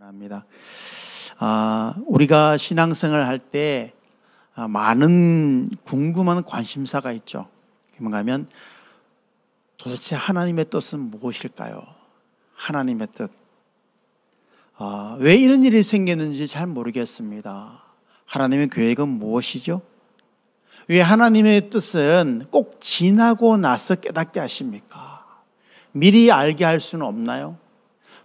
합니다. 우리가 신앙생활을 할 때 많은 궁금한 관심사가 있죠. 뭔가 하면 도대체 하나님의 뜻은 무엇일까요? 하나님의 뜻. 왜 이런 일이 생겼는지 잘 모르겠습니다. 하나님의 계획은 무엇이죠? 왜 하나님의 뜻은 꼭 지나고 나서 깨닫게 하십니까? 미리 알게 할 수는 없나요?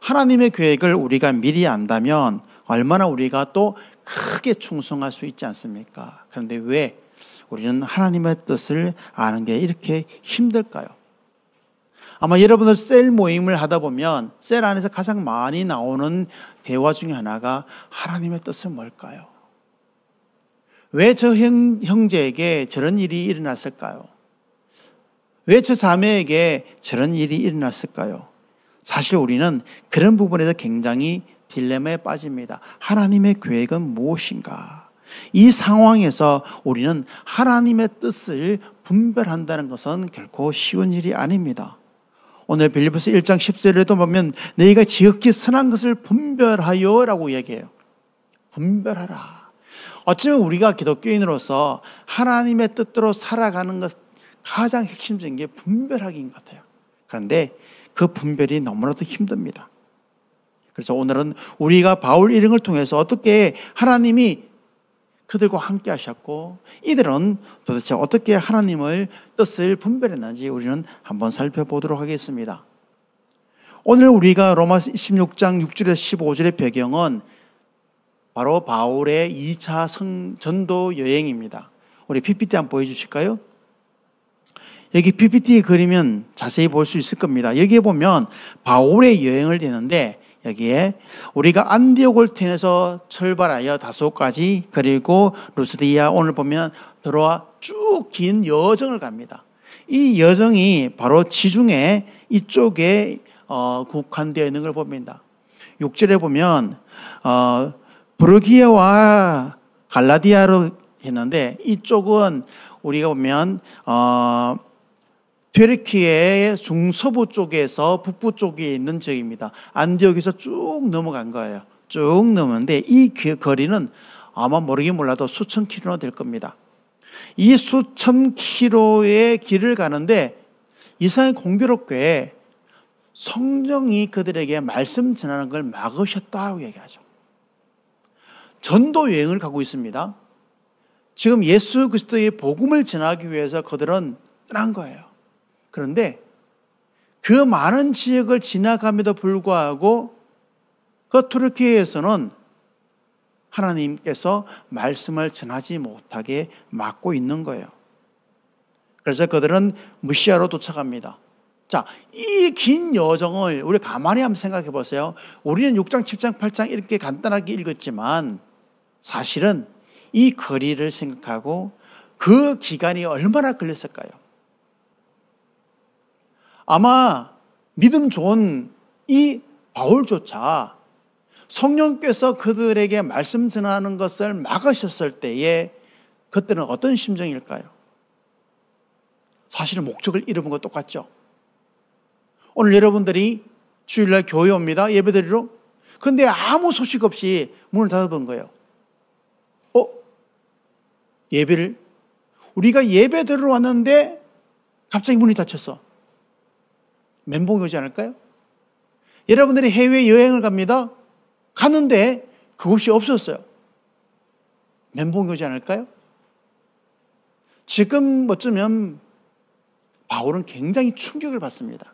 하나님의 계획을 우리가 미리 안다면 얼마나 우리가 또 크게 충성할 수 있지 않습니까? 그런데 왜 우리는 하나님의 뜻을 아는 게 이렇게 힘들까요? 아마 여러분들 셀 모임을 하다 보면 셀 안에서 가장 많이 나오는 대화 중에 하나가 하나님의 뜻은 뭘까요? 왜 저 형제에게 저런 일이 일어났을까요? 왜 저 자매에게 저런 일이 일어났을까요? 사실 우리는 그런 부분에서 굉장히 딜레마에 빠집니다. 하나님의 계획은 무엇인가? 이 상황에서 우리는 하나님의 뜻을 분별한다는 것은 결코 쉬운 일이 아닙니다. 오늘 빌립보서 1장 10절에도 보면 너희가 지극히 선한 것을 분별하여 라고 얘기해요. 분별하라. 어쩌면 우리가 기독교인으로서 하나님의 뜻대로 살아가는 것 가장 핵심적인 게 분별하기인 것 같아요. 그런데 그 분별이 너무나도 힘듭니다. 그래서 오늘은 우리가 바울 일행을 통해서 어떻게 하나님이 그들과 함께 하셨고 이들은 도대체 어떻게 하나님의 뜻을 분별했는지 우리는 한번 살펴보도록 하겠습니다. 오늘 우리가 로마서 16장 6절에서 15절의 배경은 바로 바울의 2차 전도 여행입니다. 우리 PPT 한번 보여주실까요? 여기 PPT 그리면 자세히 볼 수 있을 겁니다. 여기에 보면 바울의 여행을 되는데 여기에 우리가 안디옥을 통해서 출발하여 다소까지 그리고 루스드야 오늘 보면 들어와 쭉 긴 여정을 갑니다. 이 여정이 바로 지중해 이쪽에 국한되어 있는 걸 봅니다. 6절에 보면 브르기아와 갈라디아로 했는데 이쪽은 우리가 보면 튀르키예의 중서부 쪽에서 북부 쪽에 있는 지역입니다. 안디옥에서 쭉 넘어간 거예요. 쭉 넘었는데 이 거리는 아마 모르긴 몰라도 수천 킬로나 될 겁니다. 이 수천 킬로의 길을 가는데 이상하게 공교롭게 성령이 그들에게 말씀 전하는 걸 막으셨다고 얘기하죠. 전도 여행을 가고 있습니다. 지금 예수 그리스도의 복음을 전하기 위해서 그들은 떠난 거예요. 그런데 그 많은 지역을 지나감에도 불구하고 그 투르키에서는 하나님께서 말씀을 전하지 못하게 막고 있는 거예요. 그래서 그들은 무시아로 도착합니다. 자, 이 긴 여정을 우리 가만히 한번 생각해 보세요. 우리는 6장, 7장, 8장 이렇게 간단하게 읽었지만 사실은 이 거리를 생각하고 그 기간이 얼마나 걸렸을까요? 아마 믿음 좋은 이 바울조차 성령께서 그들에게 말씀 전하는 것을 막으셨을 때에 그때는 어떤 심정일까요? 사실은 목적을 잃어본 것 똑같죠. 오늘 여러분들이 주일날 교회 옵니다. 예배드리러. 그런데 아무 소식 없이 문을 닫아본 거예요. 예배를 우리가 예배드리러 왔는데 갑자기 문이 닫혔어. 멘붕이 오지 않을까요? 여러분들이 해외여행을 갑니다. 가는데 그곳이 없었어요. 멘붕이 오지 않을까요? 지금 어쩌면 바울은 굉장히 충격을 받습니다.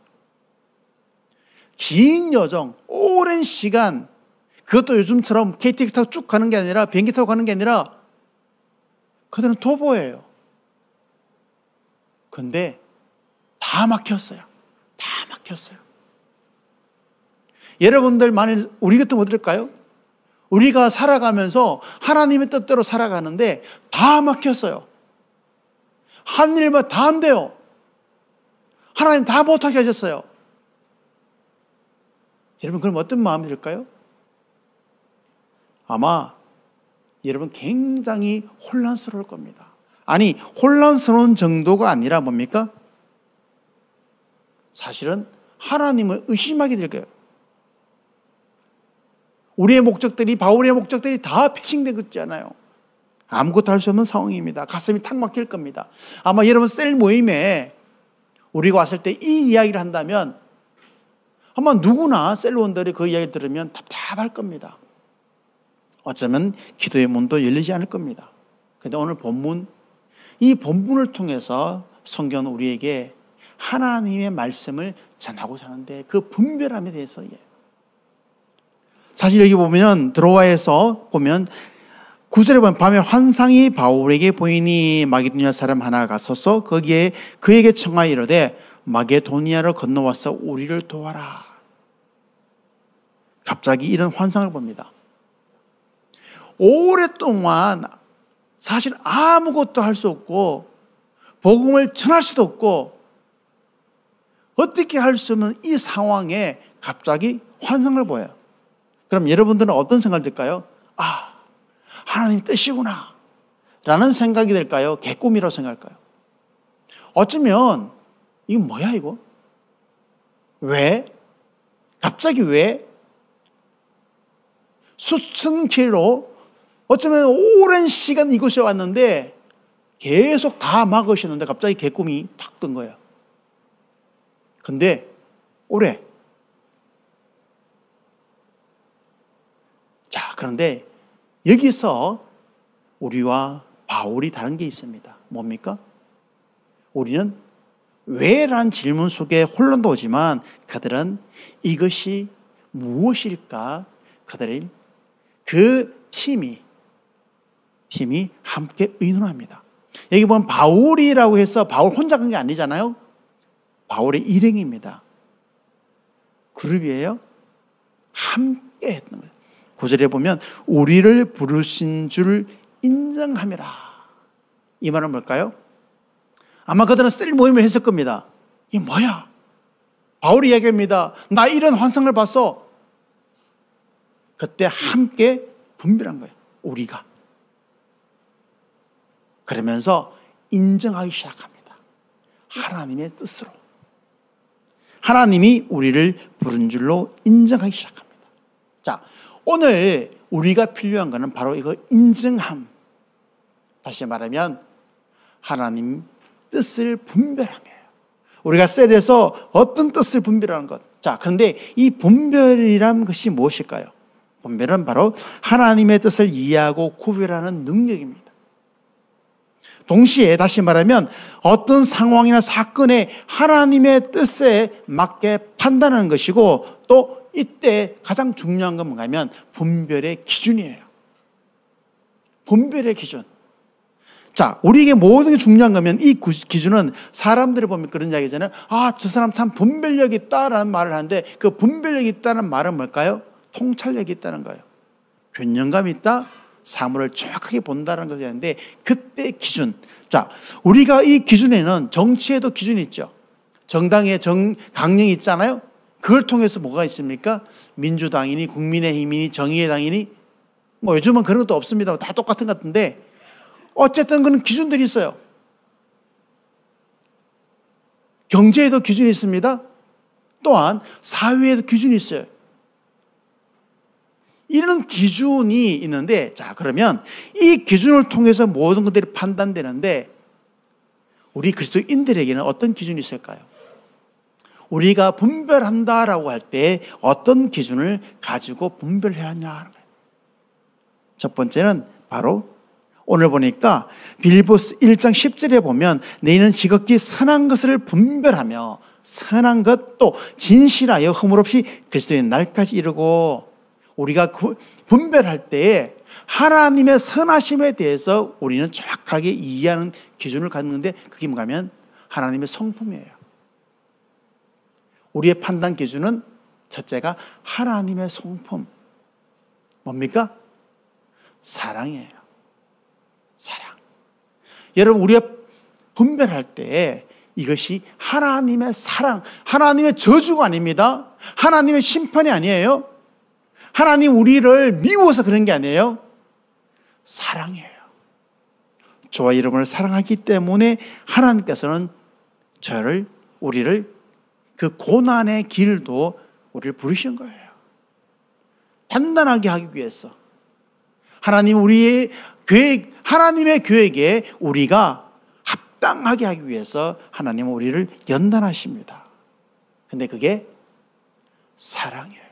긴 여정, 오랜 시간, 그것도 요즘처럼 KTX 타고 쭉 가는 게 아니라 비행기 타고 가는 게 아니라 그들은 도보예요. 근데 다 막혔어요. 다 막혔어요. 여러분들 만일 우리 같으면 어떨까요? 우리가 살아가면서 하나님의 뜻대로 살아가는데 다 막혔어요. 한 일만 다 안 돼요. 하나님 다 못하게 하셨어요. 여러분 그럼 어떤 마음이 들까요? 아마 여러분 굉장히 혼란스러울 겁니다. 아니 혼란스러운 정도가 아니라 뭡니까? 사실은 하나님을 의심하게 될 거예요. 우리의 목적들이, 바울의 목적들이 다 패싱된 거잖아요. 아무것도 할 수 없는 상황입니다. 가슴이 탁 막힐 겁니다. 아마 여러분 셀 모임에 우리가 왔을 때 이 이야기를 한다면 아마 누구나 셀원들이 그 이야기를 들으면 답답할 겁니다. 어쩌면 기도의 문도 열리지 않을 겁니다. 그런데 오늘 본문, 이 본문을 통해서 성경은 우리에게 하나님의 말씀을 전하고자 하는데 그 분별함에 대해서 사실 여기 보면 드로아에서 보면 9절에 보면 밤에 환상이 바울에게 보이니 마게도니아 사람 하나가 서서 거기에 그에게 청하여 이르되 마게도니아로 건너와서 우리를 도와라. 갑자기 이런 환상을 봅니다. 오랫동안 사실 아무것도 할 수 없고 복음을 전할 수도 없고 어떻게 할 수 없는 이 상황에 갑자기 환상을 보여요. 그럼 여러분들은 어떤 생각이 들까요? 아, 하나님 뜻이구나 라는 생각이 들까요? 개꿈이라고 생각할까요? 어쩌면 이거 뭐야 이거? 왜? 갑자기 왜? 수천 킬로 어쩌면 오랜 시간 이곳에 왔는데 계속 다 막으셨는데 갑자기 개꿈이 탁 뜬 거예요. 근데 올해 자, 그런데 여기서 우리와 바울이 다른 게 있습니다. 뭡니까? 우리는 왜란 질문 속에 혼란도 오지만 그들은 이것이 무엇일까? 그들은 그 팀이 함께 의논합니다. 여기 보면 바울이라고 해서 바울 혼자 간 게 아니잖아요. 바울의 일행입니다. 그룹이에요. 함께 했던 거예요. 9절에 보면 우리를 부르신 줄 인정함이라. 이 말은 뭘까요? 아마 그들은 셀 모임을 했을 겁니다. 이게 뭐야? 바울이 이야기합니다. 나 이런 환상을 봤어. 그때 함께 분별한 거예요. 우리가. 그러면서 인정하기 시작합니다. 하나님의 뜻으로. 하나님이 우리를 부른 줄로 인정하기 시작합니다. 자, 오늘 우리가 필요한 것은 바로 이거 인정함. 다시 말하면 하나님 뜻을 분별함이에요. 우리가 셀에서 어떤 뜻을 분별하는 것. 자, 그런데 이 분별이란 것이 무엇일까요? 분별은 바로 하나님의 뜻을 이해하고 구별하는 능력입니다. 동시에 다시 말하면 어떤 상황이나 사건에 하나님의 뜻에 맞게 판단하는 것이고 또 이때 가장 중요한 건 뭔가 하면 분별의 기준이에요. 분별의 기준. 자, 우리에게 모든 게 중요한 거면 이 기준은 사람들이 보면 그런 이야기잖아요. 아, 저 사람 참 분별력이 있다라는 말을 하는데 그 분별력이 있다는 말은 뭘까요? 통찰력이 있다는 거예요. 균형감이 있다, 사물을 정확하게 본다는 것이 있는데 그때 기준. 자, 우리가 이 기준에는 정치에도 기준이 있죠. 정당의 강령이 있잖아요. 그걸 통해서 뭐가 있습니까? 민주당이니 국민의힘이니 정의의 당이니 뭐 요즘은 그런 것도 없습니다. 다 똑같은 것 같은데 어쨌든 그런 기준들이 있어요. 경제에도 기준이 있습니다. 또한 사회에도 기준이 있어요. 이런 기준이 있는데, 자, 그러면 이 기준을 통해서 모든 것들이 판단되는데 우리 그리스도인들에게는 어떤 기준이 있을까요? 우리가 분별한다라고 할 때 어떤 기준을 가지고 분별해야 하냐 하는 거예요. 첫 번째는 바로 오늘 보니까 빌립보서 1장 10절에 보면 너희는 지극히 선한 것을 분별하며 선한 것 또 진실하여 허물 없이 그리스도의 날까지 이르고 우리가 분별할 때에 하나님의 선하심에 대해서 우리는 정확하게 이해하는 기준을 갖는데 그게 뭔가 하면 하나님의 성품이에요. 우리의 판단 기준은 첫째가 하나님의 성품. 뭡니까? 사랑이에요. 사랑. 여러분, 우리가 분별할 때 이것이 하나님의 사랑, 하나님의 저주가 아닙니다. 하나님의 심판이 아니에요. 하나님 우리를 미워서 그런 게 아니에요. 사랑이에요. 저와 여러분을 사랑하기 때문에 하나님께서는 우리를 그 고난의 길도 우리를 부르신 거예요. 단단하게 하기 위해서 하나님 우리의 계획, 하나님의 계획에 우리가 합당하게 하기 위해서 하나님은 우리를 연단하십니다. 근데 그게 사랑이에요.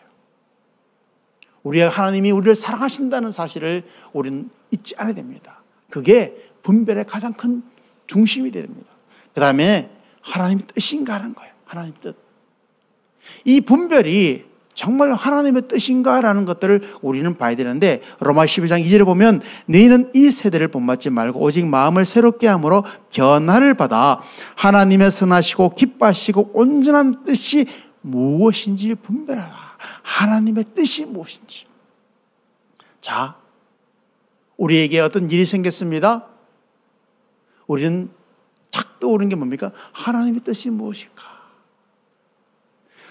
하나님이 우리를 사랑하신다는 사실을 우리는 잊지 않아야 됩니다. 그게 분별의 가장 큰 중심이 됩니다. 그 다음에 하나님의 뜻인가 하는 거예요. 하나님의 뜻. 이 분별이 정말 하나님의 뜻인가라는 것들을 우리는 봐야 되는데 로마 12장 2절에 보면 너희는 이 세대를 본받지 말고 오직 마음을 새롭게 함으로 변화를 받아 하나님의 선하시고 기뻐하시고 온전한 뜻이 무엇인지 분별하라. 하나님의 뜻이 무엇인지. 자, 우리에게 어떤 일이 생겼습니다. 우리는 탁 떠오르는 게 뭡니까? 하나님의 뜻이 무엇일까?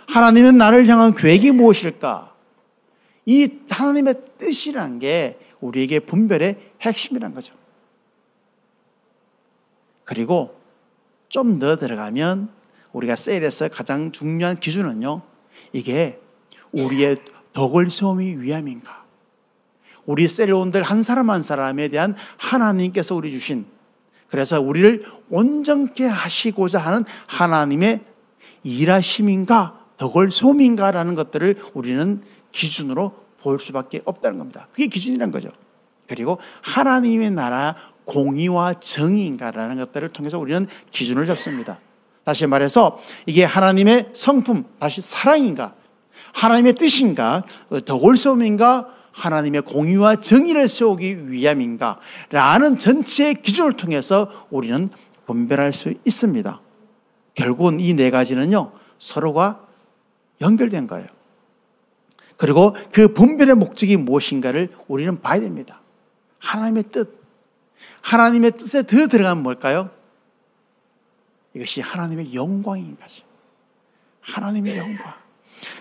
하나님은 나를 향한 계획이 무엇일까? 이 하나님의 뜻이란 게 우리에게 분별의 핵심이란 거죠. 그리고 좀 더 들어가면 우리가 셀에서 가장 중요한 기준은요, 이게 우리의 덕을 세우기 위함인가? 우리 셀원들 한 사람 한 사람에 대한 하나님께서 우리 주신, 그래서 우리를 온전케 하시고자 하는 하나님의 일하심인가, 덕을 세움인가라는 것들을 우리는 기준으로 볼 수밖에 없다는 겁니다. 그게 기준이란 거죠. 그리고 하나님의 나라 공의와 정의인가라는 것들을 통해서 우리는 기준을 잡습니다. 다시 말해서 이게 하나님의 성품, 다시 사랑인가, 하나님의 뜻인가, 덕을 세움인가, 하나님의 공의와 정의를 세우기 위함인가 라는 전체의 기준을 통해서 우리는 분별할 수 있습니다. 결국은 이 네 가지는요, 서로가 연결된 거예요. 그리고 그 분별의 목적이 무엇인가를 우리는 봐야 됩니다. 하나님의 뜻. 하나님의 뜻에 더 들어가면 뭘까요? 이것이 하나님의 영광인 거죠. 하나님의 영광.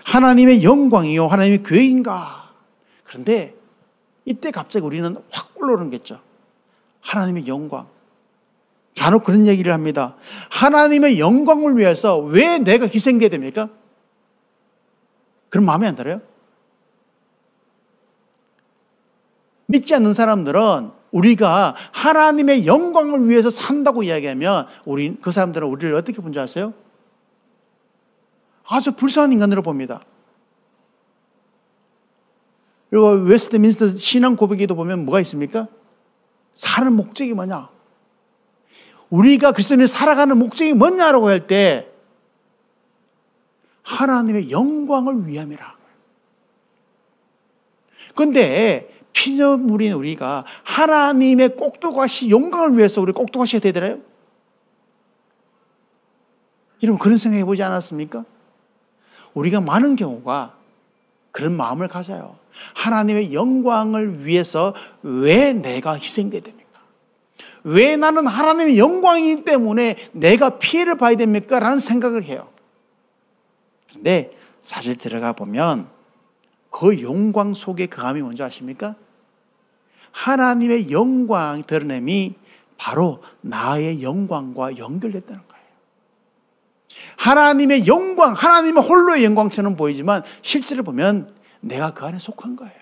하나님의 영광이요, 하나님의 계획인가. 그런데 이때 갑자기 우리는 확 올라오는 거겠죠. 하나님의 영광. 간혹 그런 얘기를 합니다. 하나님의 영광을 위해서 왜 내가 희생돼야 됩니까? 그럼 마음에 안 들어요? 믿지 않는 사람들은 우리가 하나님의 영광을 위해서 산다고 이야기하면 그 사람들은 우리를 어떻게 본 줄 아세요? 아주 불쌍한 인간으로 봅니다. 그리고 웨스트민스터 신앙 고백에도 보면 뭐가 있습니까? 사는 목적이 뭐냐? 우리가 그리스도인이 살아가는 목적이 뭐냐라고 할 때 하나님의 영광을 위함이라. 그런데 피조물인 우리가 하나님의 꼭두가시 영광을 위해서 우리 꼭두가시가 되더라요? 여러분 그런 생각해 보지 않았습니까? 우리가 많은 경우가 그런 마음을 가져요. 하나님의 영광을 위해서 왜 내가 희생돼야 됩니까? 왜 나는 하나님의 영광이기 때문에 내가 피해를 봐야 됩니까? 라는 생각을 해요. 근데 사실 들어가 보면 그 영광 속에 거함이 뭔지 아십니까? 하나님의 영광 드러냄이 바로 나의 영광과 연결됐다는 거예요. 하나님의 영광, 하나님의 홀로의 영광처럼 보이지만 실제로 보면 내가 그 안에 속한 거예요.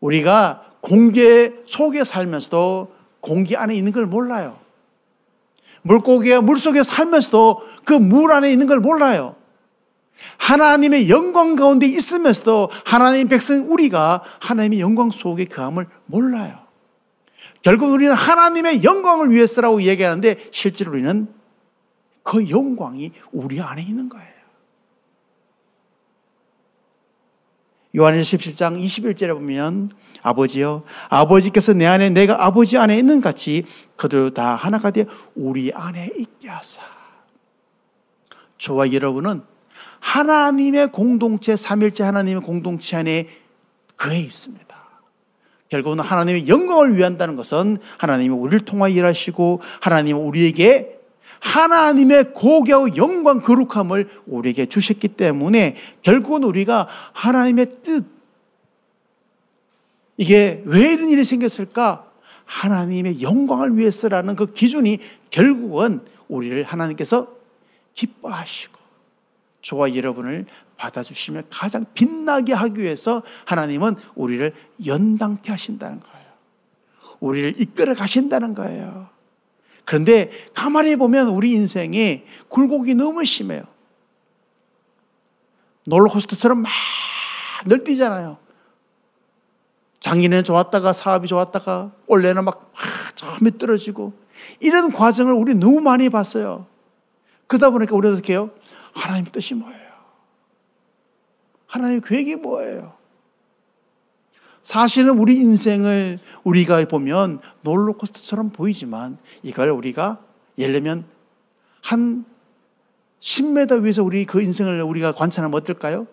우리가 공기 속에 살면서도 공기 안에 있는 걸 몰라요. 물고기가 물속에 살면서도 그 물 안에 있는 걸 몰라요. 하나님의 영광 가운데 있으면서도 하나님의 백성 우리가 하나님의 영광 속에 거함을 몰라요. 결국 우리는 하나님의 영광을 위해서라고 얘기하는데 실제로 우리는 그 영광이 우리 안에 있는 거예요. 요한일서 17장 21절에 보면 아버지여 아버지께서 내 안에 내가 아버지 안에 있는 같이 그들 다 하나가 되어 우리 안에 있게 하사. 저와 여러분은 하나님의 공동체, 삼일째 하나님의 공동체 안에 거해 있습니다. 결국은 하나님의 영광을 위한다는 것은 하나님이 우리를 통하여 일하시고 하나님은 우리에게 하나님의 고귀하고 영광 거룩함을 우리에게 주셨기 때문에 결국은 우리가 하나님의 뜻, 이게 왜 이런 일이 생겼을까? 하나님의 영광을 위해서라는 그 기준이 결국은 우리를 하나님께서 기뻐하시고 저와 여러분을 받아주시며 가장 빛나게 하기 위해서 하나님은 우리를 연단케 하신다는 거예요. 우리를 이끌어 가신다는 거예요. 그런데 가만히 보면 우리 인생이 굴곡이 너무 심해요. 롤러코스터처럼 막 늘뛰잖아요. 작년에는 좋았다가 사업이 좋았다가 올해는 막 처음에 떨어지고 이런 과정을 우리 너무 많이 봤어요. 그러다 보니까 우리가 어떻게 해요? 하나님의 뜻이 뭐예요? 하나님의 계획이 뭐예요? 사실은 우리 인생을 우리가 보면 롤러코스터처럼 보이지만 이걸 우리가 예를 들면 한 10m 위에서 우리 그 인생을 우리가 관찰하면 어떨까요?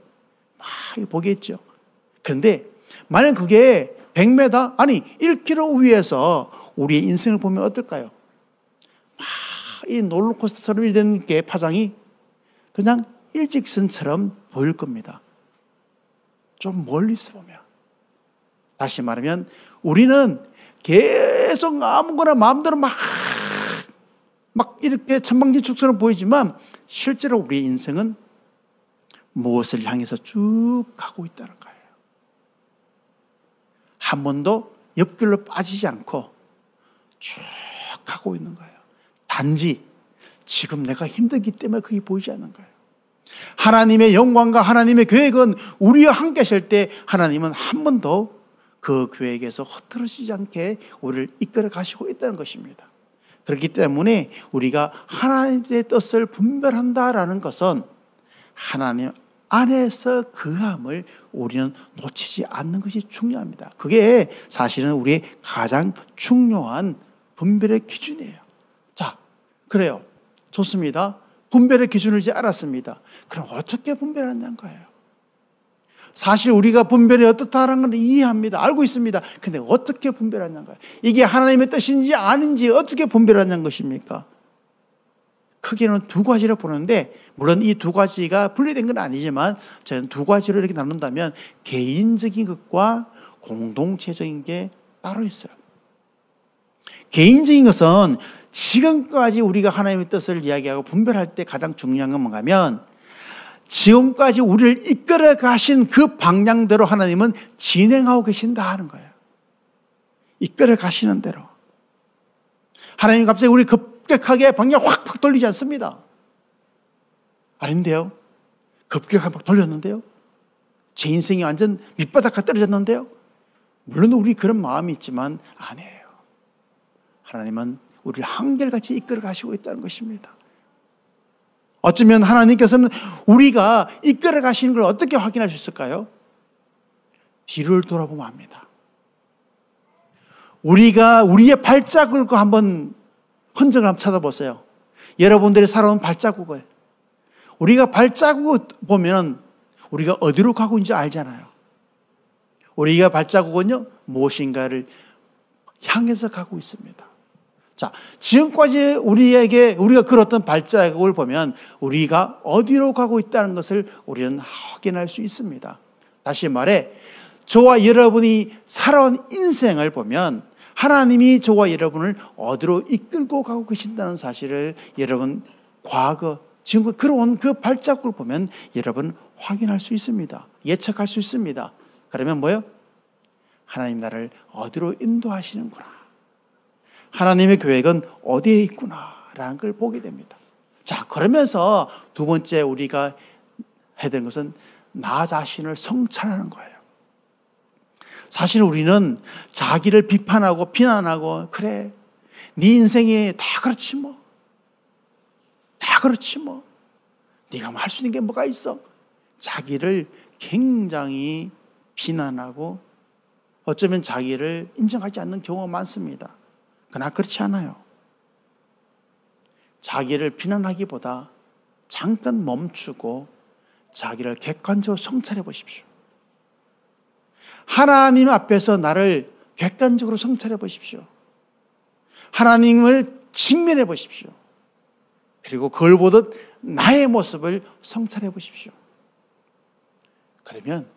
막 보겠죠. 그런데 만약 그게 100m 아니 1km 위에서 우리의 인생을 보면 어떨까요? 이 롤러코스터처럼 된 게 파장이 그냥 일직선처럼 보일 겁니다. 좀 멀리서 보면. 다시 말하면 우리는 계속 아무거나 마음대로 막 이렇게 천방지축처럼 보이지만 실제로 우리의 인생은 무엇을 향해서 쭉 가고 있다는 거예요. 한 번도 옆길로 빠지지 않고 쭉 가고 있는 거예요. 단지 지금 내가 힘들기 때문에 그게 보이지 않는 거예요. 하나님의 영광과 하나님의 계획은 우리와 함께 하실 때 하나님은 한 번도 그 계획에서 흐트러지지 않게 우리를 이끌어 가시고 있다는 것입니다. 그렇기 때문에 우리가 하나님의 뜻을 분별한다라는 것은 하나님 안에서 그함을 우리는 놓치지 않는 것이 중요합니다. 그게 사실은 우리의 가장 중요한 분별의 기준이에요. 자, 그래요. 좋습니다. 분별의 기준을 이제 알았습니다. 그럼 어떻게 분별하냐는 거예요. 사실 우리가 분별이 어떻다는 건 이해합니다. 알고 있습니다. 근데 어떻게 분별하냐는 거예요. 이게 하나님의 뜻인지 아닌지 어떻게 분별하냐는 것입니까? 크게는 두 가지를 보는데 물론 이 두 가지가 분리된 건 아니지만 저는 두 가지로 이렇게 나눈다면 개인적인 것과 공동체적인 게 따로 있어요. 개인적인 것은 지금까지 우리가 하나님의 뜻을 이야기하고 분별할 때 가장 중요한 건 뭔가 하면 지금까지 우리를 이끌어 가신 그 방향대로 하나님은 진행하고 계신다 하는 거예요. 이끌어 가시는 대로. 하나님 갑자기 우리 급격하게 방향 확 돌리지 않습니다. 아닌데요. 급격하게 막 돌렸는데요. 제 인생이 완전 밑바닥까지 떨어졌는데요. 물론 우리 그런 마음이 있지만 아니에요. 하나님은 우리를 한결같이 이끌어 가시고 있다는 것입니다. 어쩌면 하나님께서는 우리가 이끌어 가시는 걸 어떻게 확인할 수 있을까요? 뒤를 돌아보면 압니다. 우리가 우리의 발자국을 한번 흔적을 한번 찾아보세요. 여러분들이 살아온 발자국을. 우리가 발자국을 보면 우리가 어디로 가고 있는지 알잖아요. 우리가 발자국은요, 무엇인가를 향해서 가고 있습니다. 자, 지금까지 우리가 걸었던 발자국을 보면 우리가 어디로 가고 있다는 것을 우리는 확인할 수 있습니다. 다시 말해, 저와 여러분이 살아온 인생을 보면 하나님이 저와 여러분을 어디로 이끌고 가고 계신다는 사실을 여러분 과거, 지금 걸어온 그 발자국을 보면 여러분 확인할 수 있습니다. 예측할 수 있습니다. 그러면 뭐예요? 하나님 나를 어디로 인도하시는구나. 하나님의 계획은 어디에 있구나라는 걸 보게 됩니다. 자, 그러면서 두 번째 우리가 해야 되는 것은 나 자신을 성찰하는 거예요. 사실 우리는 자기를 비판하고 비난하고 그래, 네 인생이 다 그렇지 뭐. 다 그렇지 뭐. 네가 할 수 있는 게 뭐가 있어. 자기를 굉장히 비난하고 어쩌면 자기를 인정하지 않는 경우가 많습니다. 그러나 그렇지 않아요. 자기를 비난하기보다 잠깐 멈추고 자기를 객관적으로 성찰해 보십시오. 하나님 앞에서 나를 객관적으로 성찰해 보십시오. 하나님을 직면해 보십시오. 그리고 그걸 보듯 나의 모습을 성찰해 보십시오. 그러면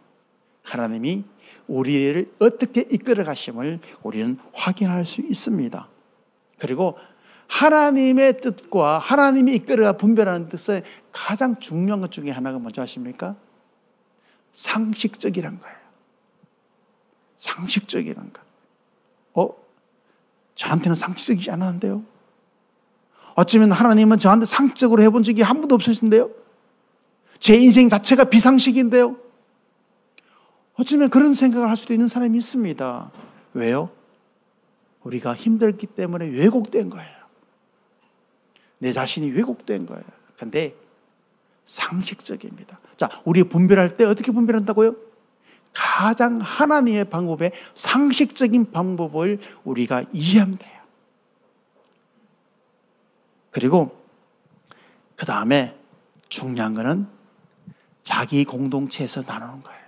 하나님이 우리를 어떻게 이끌어 가심을 우리는 확인할 수 있습니다. 그리고 하나님의 뜻과 하나님이 이끌어가 분별하는 뜻의 가장 중요한 것 중에 하나가 뭔지 아십니까? 상식적이란 거예요. 상식적이란 거. 저한테는 상식적이지 않았는데요. 어쩌면 하나님은 저한테 상식적으로 해본 적이 한 번도 없으신데요. 제 인생 자체가 비상식인데요. 어쩌면 그런 생각을 할 수도 있는 사람이 있습니다. 왜요? 우리가 힘들기 때문에 왜곡된 거예요. 내 자신이 왜곡된 거예요. 근데 상식적입니다. 자, 우리 분별할 때 어떻게 분별한다고요? 가장 하나님의 방법에 상식적인 방법을 우리가 이해하면 돼요. 그리고 그 다음에 중요한 거는 자기 공동체에서 나누는 거예요.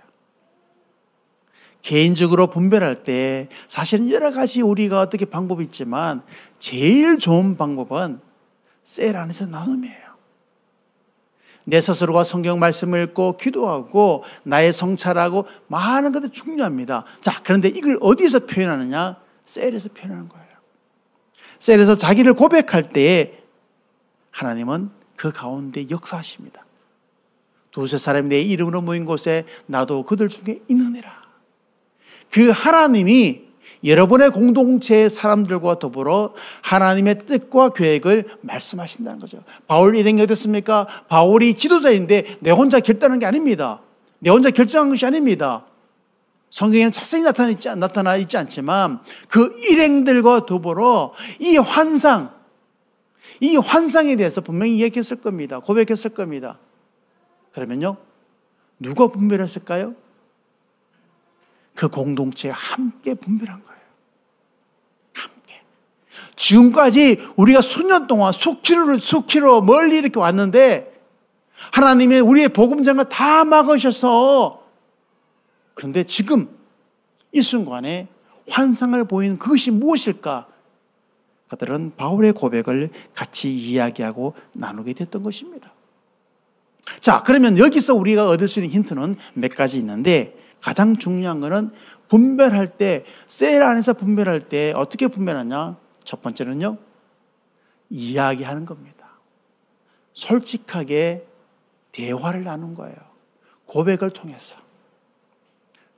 개인적으로 분별할 때 사실은 여러 가지 우리가 어떻게 방법이 있지만 제일 좋은 방법은 셀 안에서 나눔이에요. 내 스스로가 성경 말씀을 읽고 기도하고 나의 성찰하고 많은 것들이 중요합니다. 자, 그런데 이걸 어디서 표현하느냐? 셀에서 표현하는 거예요. 셀에서 자기를 고백할 때 하나님은 그 가운데 역사하십니다. 두세 사람이 내 이름으로 모인 곳에 나도 그들 중에 있느니라. 그 하나님이 여러분의 공동체의 사람들과 더불어 하나님의 뜻과 계획을 말씀하신다는 거죠. 바울 일행이 어땠습니까? 바울이 지도자인데 내 혼자 결단한 게 아닙니다. 내 혼자 결정한 것이 아닙니다. 성경에는 자세히 나타나 있지 않지만 그 일행들과 더불어 이 환상에 대해서 분명히 이야기했을 겁니다. 고백했을 겁니다. 그러면요, 누가 분별했을까요? 그 공동체에 함께 분별한 거예요. 함께. 지금까지 우리가 수년 동안 수키로 멀리 이렇게 왔는데 하나님이 우리의 복음장을 다 막으셔서, 그런데 지금 이 순간에 환상을 보이는 그것이 무엇일까? 그들은 바울의 고백을 같이 이야기하고 나누게 됐던 것입니다. 자, 그러면 여기서 우리가 얻을 수 있는 힌트는 몇 가지 있는데, 가장 중요한 것은 분별할 때, 셀 안에서 분별할 때 어떻게 분별하냐? 첫 번째는요, 이야기하는 겁니다. 솔직하게 대화를 나눈 거예요. 고백을 통해서.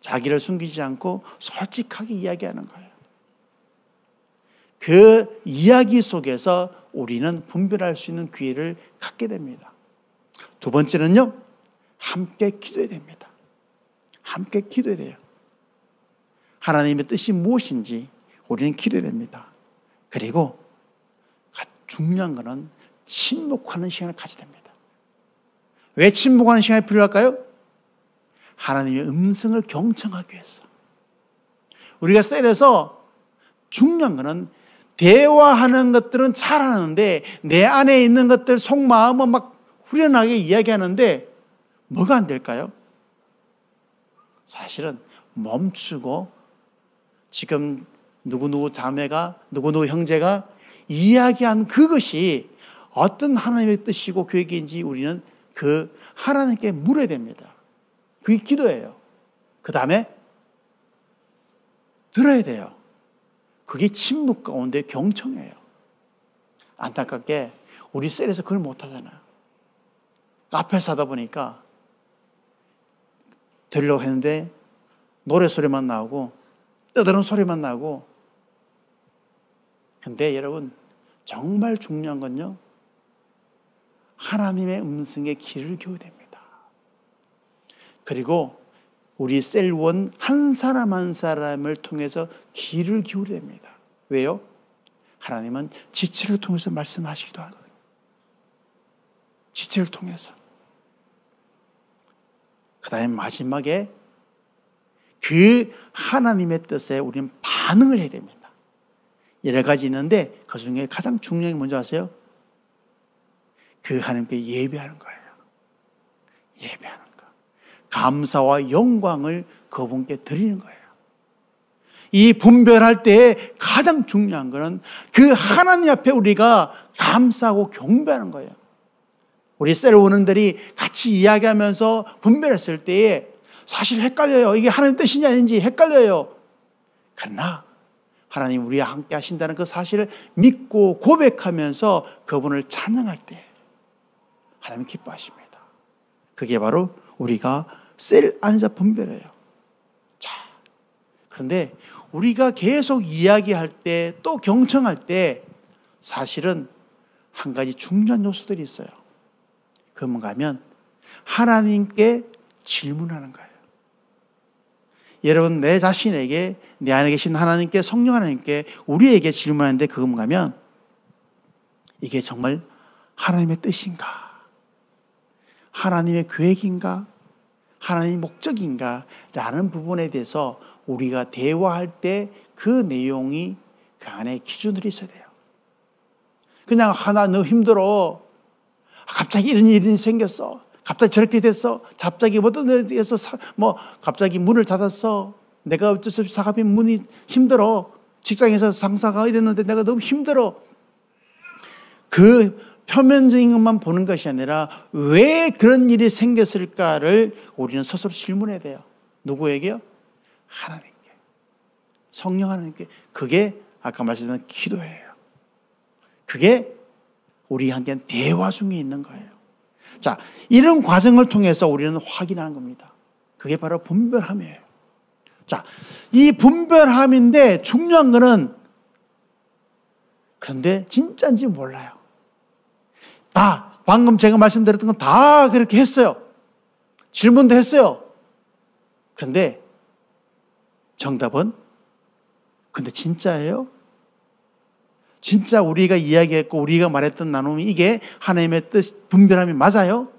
자기를 숨기지 않고 솔직하게 이야기하는 거예요. 그 이야기 속에서 우리는 분별할 수 있는 기회를 갖게 됩니다. 두 번째는요, 함께 기도해야 됩니다. 함께 기도해야 돼요. 하나님의 뜻이 무엇인지 우리는 기도해야 됩니다. 그리고 중요한 것은 침묵하는 시간을 가져야 됩니다. 왜 침묵하는 시간이 필요할까요? 하나님의 음성을 경청하기 위해서. 우리가 셀에서 중요한 것은 대화하는 것들은 잘하는데 내 안에 있는 것들 속마음은 막 후련하게 이야기하는데 뭐가 안 될까요? 사실은 멈추고 지금 누구누구 자매가 누구누구 형제가 이야기한 그것이 어떤 하나님의 뜻이고 계획인지 우리는 그 하나님께 물어야 됩니다. 그게 기도예요. 그 다음에 들어야 돼요. 그게 침묵 가운데 경청이에요. 안타깝게 우리 셀에서 그걸 못하잖아요. 카페에서 하다 보니까 들으려고 했는데 노래 소리만 나오고 떠드는 소리만 나고. 근데 여러분, 정말 중요한 건요, 하나님의 음성에 귀를 기울여야 됩니다. 그리고 우리 셀원 한 사람 한 사람을 통해서 귀를 기울여야 됩니다. 왜요? 하나님은 지체를 통해서 말씀하시기도 하거든요. 지체를 통해서. 그 다음에 마지막에 그 하나님의 뜻에 우리는 반응을 해야 됩니다. 여러 가지 있는데 그 중에 가장 중요한 게 뭔지 아세요? 그 하나님께 예배하는 거예요. 예배하는 거. 감사와 영광을 그분께 드리는 거예요. 이 분별할 때 가장 중요한 것은 그 하나님 앞에 우리가 감사하고 경배하는 거예요. 우리 셀원들이 같이 이야기하면서 분별했을 때에 사실 헷갈려요. 이게 하나님 뜻이냐 아닌지 헷갈려요. 그러나 하나님 우리와 함께 하신다는 그 사실을 믿고 고백하면서 그분을 찬양할 때 하나님 기뻐하십니다. 그게 바로 우리가 셀 안에서 분별해요. 자, 그런데 우리가 계속 이야기할 때 또 경청할 때 사실은 한 가지 중요한 요소들이 있어요. 그 뭔가 하면 하나님께 질문하는 거예요. 여러분, 내 자신에게, 내 안에 계신 하나님께, 성령 하나님께 우리에게 질문하는데 그건 뭔가 하면 이게 정말 하나님의 뜻인가? 하나님의 계획인가? 하나님의 목적인가? 라는 부분에 대해서 우리가 대화할 때 그 내용이 그 안에 기준들이 있어야 돼요. 그냥 하나 너 힘들어. 갑자기 이런 일이 생겼어. 갑자기 저렇게 됐어. 갑자기 어떤 데서 갑자기 문을 닫았어. 내가 어쩔 수 없이 사업이 문이 힘들어. 직장에서 상사가 이랬는데 내가 너무 힘들어. 그 표면적인 것만 보는 것이 아니라 왜 그런 일이 생겼을까를 우리는 스스로 질문해야 돼요. 누구에게요? 하나님께. 성령 하나님께. 그게 아까 말씀드린 기도예요. 그게 우리한테는 대화 중에 있는 거예요. 자, 이런 과정을 통해서 우리는 확인하는 겁니다. 그게 바로 분별함이에요. 자, 이 분별함인데 중요한 거는 그런데 진짜인지 몰라요. 다 방금 제가 말씀드렸던 건 다 그렇게 했어요. 질문도 했어요. 그런데 정답은 근데 진짜예요? 진짜 우리가 이야기했고 우리가 말했던 나눔이 이게 하나님의 뜻, 분별함이 맞아요?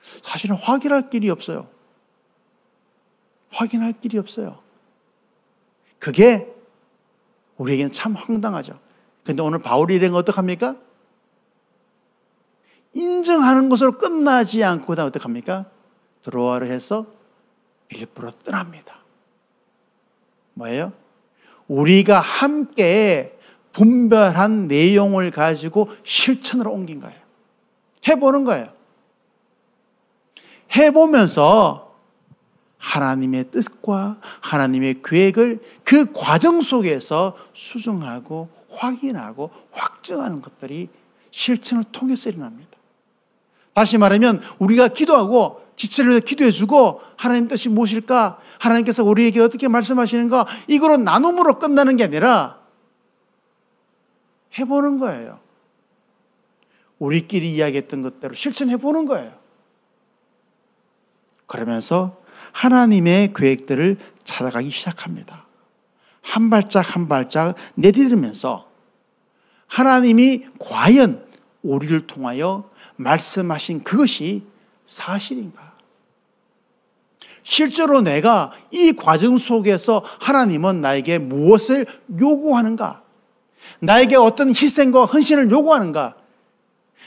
사실은 확인할 길이 없어요. 확인할 길이 없어요. 그게 우리에게는 참 황당하죠. 그런데 오늘 바울이 이런 거 어떡합니까? 인정하는 것으로 끝나지 않고 그다음 어떡합니까? 드로아를 해서 빌립보로 떠납니다. 뭐예요? 우리가 함께 분별한 내용을 가지고 실천으로 옮긴 거예요. 해보는 거예요. 해보면서 하나님의 뜻과 하나님의 계획을 그 과정 속에서 수정하고 확인하고 확증하는 것들이 실천을 통해서 일어납니다. 다시 말하면 우리가 기도하고 지체를 위해 기도해주고 하나님 뜻이 무엇일까? 하나님께서 우리에게 어떻게 말씀하시는가? 이거로 나눔으로 끝나는 게 아니라 해보는 거예요. 우리끼리 이야기했던 것대로 실천해보는 거예요. 그러면서 하나님의 계획들을 찾아가기 시작합니다. 한 발짝 한 발짝 내디디면서 하나님이 과연 우리를 통하여 말씀하신 그것이 사실인가? 실제로 내가 이 과정 속에서 하나님은 나에게 무엇을 요구하는가? 나에게 어떤 희생과 헌신을 요구하는가?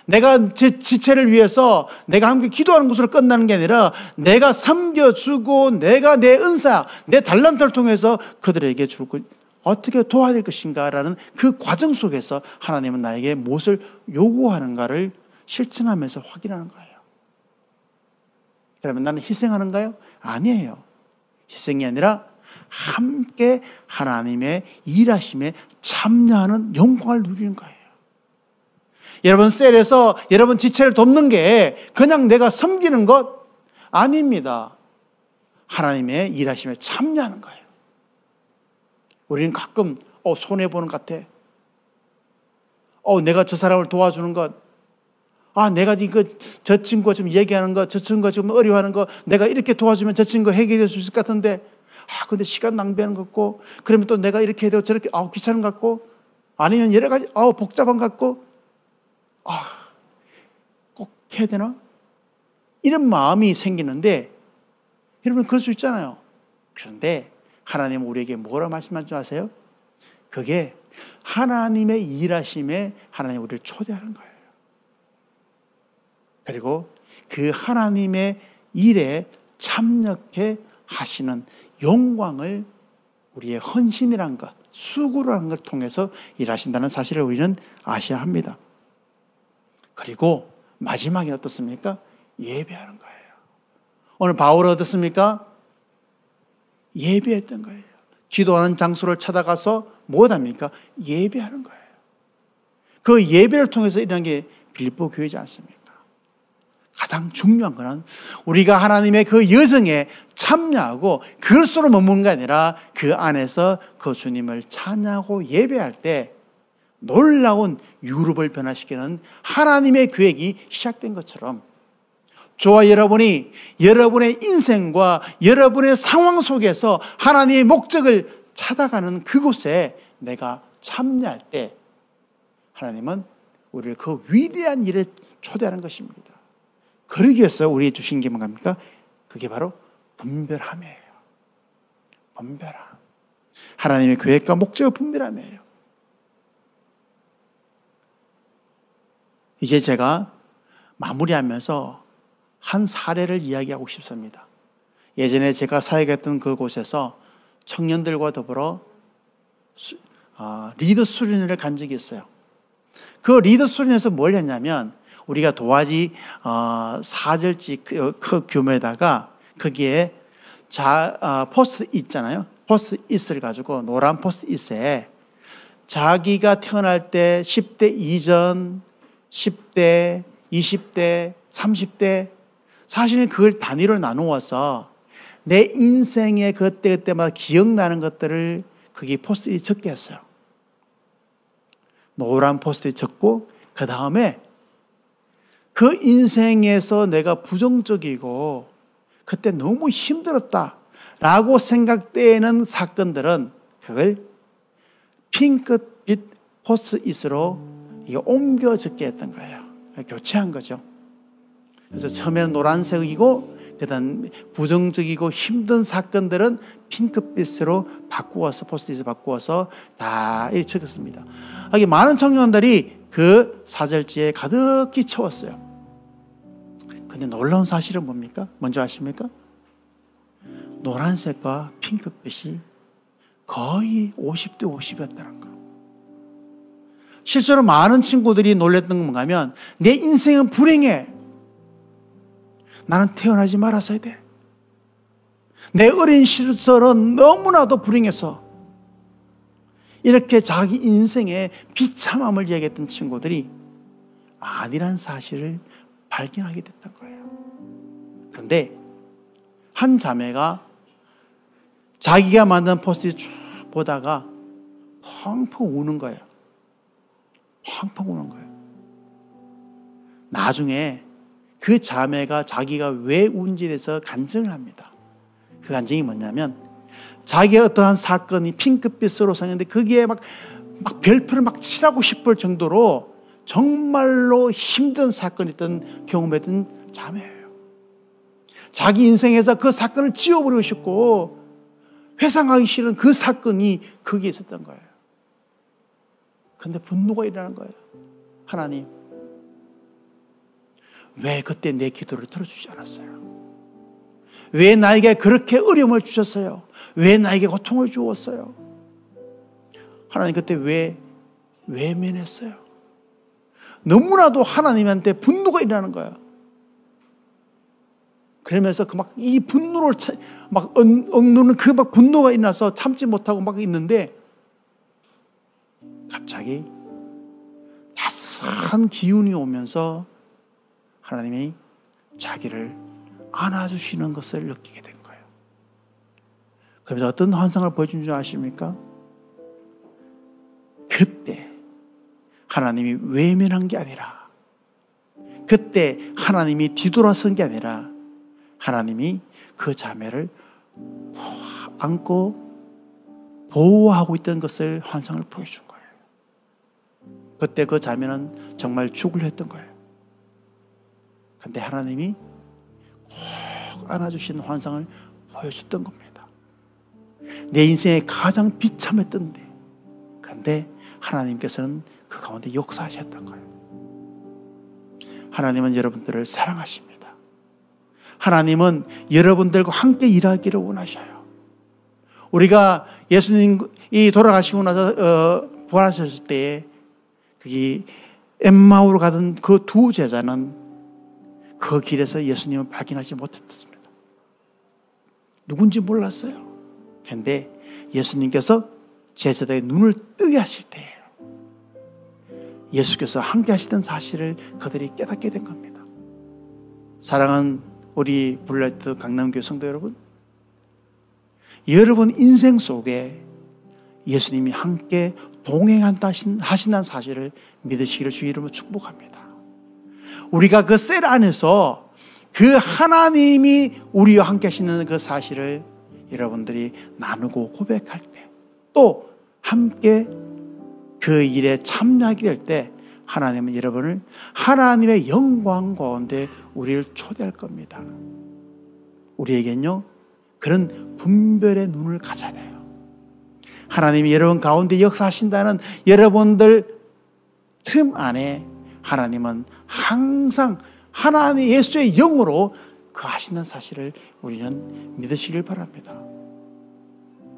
내가 제 지체를 위해서 내가 함께 기도하는 것으로 끝나는 게 아니라 내가 섬겨주고 내가 내 은사, 내 달란트를 통해서 그들에게 주고 어떻게 도와야 될 것인가라는 그 과정 속에서 하나님은 나에게 무엇을 요구하는가를 실천하면서 확인하는 거예요. 그러면 나는 희생하는가요? 아니에요. 희생이 아니라 함께 하나님의 일하심에 참여하는 영광을 누리는 거예요. 여러분 셀에서 여러분 지체를 돕는 게 그냥 내가 섬기는 것 아닙니다. 하나님의 일하심에 참여하는 거예요. 우리는 가끔 손해보는 것 같아. 내가 저 사람을 도와주는 것, 내가 저 친구가 지금 얘기하는 것, 저 친구가 지금 어려워하는 것, 내가 이렇게 도와주면 저 친구가 해결될 수 있을 것 같은데, 근데 시간 낭비하는 것 같고, 그러면 또 내가 이렇게 해야 되고, 저렇게, 귀찮은 것 같고, 아니면 여러 가지, 복잡한 것 같고, 꼭 해야 되나? 이런 마음이 생기는데, 여러분, 그럴 수 있잖아요. 그런데, 하나님은 우리에게 뭐라 말씀하신 줄 아세요? 그게 하나님의 일하심에 하나님 우리를 초대하는 거예요. 그리고 그 하나님의 일에 참여해 하시는 영광을 우리의 헌신이라는 것, 수고라는 걸 통해서 일하신다는 사실을 우리는 아셔야 합니다. 그리고 마지막에 어떻습니까? 예배하는 거예요. 오늘 바울은 어떻습니까? 예배했던 거예요. 기도하는 장소를 찾아가서 뭐합니까? 예배하는 거예요. 그 예배를 통해서 일어난 게 빌립보 교회지 않습니까? 가장 중요한 것은 우리가 하나님의 그 여정에 참여하고 그것으로 머무는 게 아니라 그 안에서 그 주님을 찬양하고 예배할 때 놀라운 유럽을 변화시키는 하나님의 계획이 시작된 것처럼 저와 여러분이 여러분의 인생과 여러분의 상황 속에서 하나님의 목적을 찾아가는 그곳에 내가 참여할 때 하나님은 우리를 그 위대한 일에 초대하는 것입니다. 그러기 위해서 우리에게 주신 게 뭔가? 그게 바로 분별함이에요. 분별함. 하나님의 계획과 목적의 분별함이에요. 이제 제가 마무리하면서 한 사례를 이야기하고 싶습니다. 예전에 제가 사역했던 그곳에서 청년들과 더불어 리더 수련회를 간 적이 있어요. 그 리더 수련회에서 뭘 했냐면 우리가 도화지 4절지 그 규모에다가 거기에 포스트잇 있잖아요. 포스트잇을 가지고 노란 포스트잇에 자기가 태어날 때 10대 이전, 10대, 20대, 30대 사실 그걸 단위로 나누어서 내 인생의 그때마다 기억나는 것들을 거기 포스트잇 적게 했어요. 노란 포스트잇 적고 그 다음에 그 인생에서 내가 부정적이고 그때 너무 힘들었다라고 생각되는 사건들은 그걸 핑크빛 포스트잇으로 옮겨 적게 했던 거예요. 교체한 거죠. 그래서 처음에는 노란색이고 그다음 부정적이고 힘든 사건들은 핑크빛으로 바꾸어서 포스트잇을 바꾸어서 다 적었습니다. 많은 청년들이 그 사절지에 가득히 채웠어요. 근데 놀라운 사실은 뭡니까? 뭔지 아십니까? 노란색과 핑크빛이 거의 50대 50이었다는 거. 실제로 많은 친구들이 놀랬던 건 뭔가 하면 내 인생은 불행해. 나는 태어나지 말았어야 돼. 내 어린 시절은 너무나도 불행해서 이렇게 자기 인생의 비참함을 이야기했던 친구들이 아니란 사실을 발견하게 됐던 거예요. 그런데 한 자매가 자기가 만든 포스트잇 쭉 보다가 펑펑 우는 거예요. 펑펑 우는 거예요. 나중에 그 자매가 자기가 왜 운지에 대해서 간증을 합니다. 그 간증이 뭐냐면 자기의 어떠한 사건이 핑크빛으로 생겼는데 거기에 막 별표를 칠하고 싶을 정도로 정말로 힘든 사건이었던 경험했던 자매예요. 자기 인생에서 그 사건을 지워버리고 싶고 회상하기 싫은 그 사건이 거기에 있었던 거예요. 그런데 분노가 일어나는 거예요. 하나님, 왜 그때 내 기도를 들어주지 않았어요? 왜 나에게 그렇게 어려움을 주셨어요? 왜 나에게 고통을 주었어요? 하나님 그때 왜 외면했어요? 너무나도 하나님한테 분노가 일어나는 거예요. 그러면서 이 분노를 억누르는 그 분노가 일어나서 참지 못하고 있는데 갑자기 따스한 기운이 오면서 하나님이 자기를 안아주시는 것을 느끼게 된 거예요. 그러면서 어떤 환상을 보여준 줄 아십니까? 그때 하나님이 외면한 게 아니라 그때 하나님이 뒤돌아선 게 아니라 하나님이 그 자매를 안고 보호하고 있던 것을 환상을 보여준 거예요. 그때 그 자매는 정말 죽으려 했던 거예요. 그런데 하나님이 꼭 안아주시는 환상을 보여줬던 겁니다. 내 인생에 가장 비참했던데 그런데 하나님께서는 그 가운데 역사하셨던 거예요. 하나님은 여러분들을 사랑하십니다. 하나님은 여러분들과 함께 일하기를 원하셔요. 우리가 예수님이 돌아가시고 나서 부활하셨을 때에 그 엠마오로 가던 그 두 제자는 그 길에서 예수님을 발견하지 못했습니다. 누군지 몰랐어요. 그런데 예수님께서 제자들의 눈을 뜨게 하실 때예요. 예수께서 함께 하시던 사실을 그들이 깨닫게 된 겁니다. 사랑하는 우리 블라이트 강남교회 성도 여러분, 여러분 인생 속에 예수님이 함께 동행한다 하신다는 사실을 믿으시기를 주의 이름으로 축복합니다. 우리가 그 셀 안에서 그 하나님이 우리와 함께 하시는 그 사실을 여러분들이 나누고 고백할 때, 또 함께 그 일에 참여하게 될 때 하나님은 여러분을 하나님의 영광 가운데 우리를 초대할 겁니다. 우리에겐요 그런 분별의 눈을 가져야 돼요. 하나님이 여러분 가운데 역사하신다는 여러분들 틈 안에 하나님은 항상 하나님 예수의 영으로 거하시는 사실을 우리는 믿으시길 바랍니다.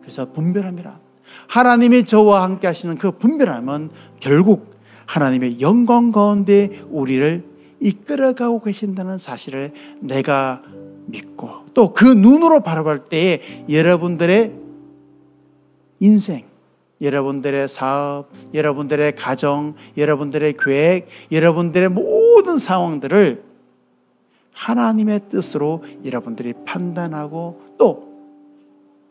그래서 분별함이란, 하나님이 저와 함께 하시는 그 분별함은 결국 하나님의 영광 가운데 우리를 이끌어가고 계신다는 사실을 내가 믿고, 또 그 눈으로 바라볼 때에 여러분들의 인생, 여러분들의 사업, 여러분들의 가정, 여러분들의 계획, 여러분들의 모든 상황들을 하나님의 뜻으로 여러분들이 판단하고 또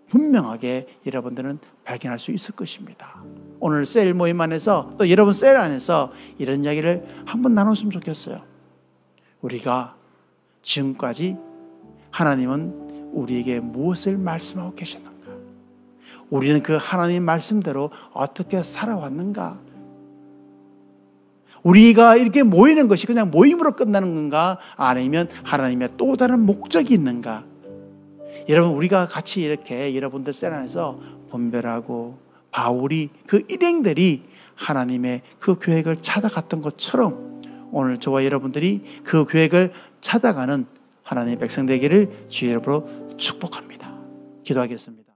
분명하게 여러분들은 발견할 수 있을 것입니다. 오늘 셀 모임 안에서, 또 여러분 셀 안에서 이런 이야기를 한번 나눴으면 좋겠어요. 우리가 지금까지 하나님은 우리에게 무엇을 말씀하고 계셨는가? 우리는 그 하나님 말씀대로 어떻게 살아왔는가? 우리가 이렇게 모이는 것이 그냥 모임으로 끝나는 건가? 아니면 하나님의 또 다른 목적이 있는가? 여러분, 우리가 같이 이렇게 여러분들 셀 안에서 분별하고 바울이 그 일행들이 하나님의 그 계획을 찾아갔던 것처럼 오늘 저와 여러분들이 그 계획을 찾아가는 하나님의 백성 되기를 주의 이름으로 축복합니다. 기도하겠습니다.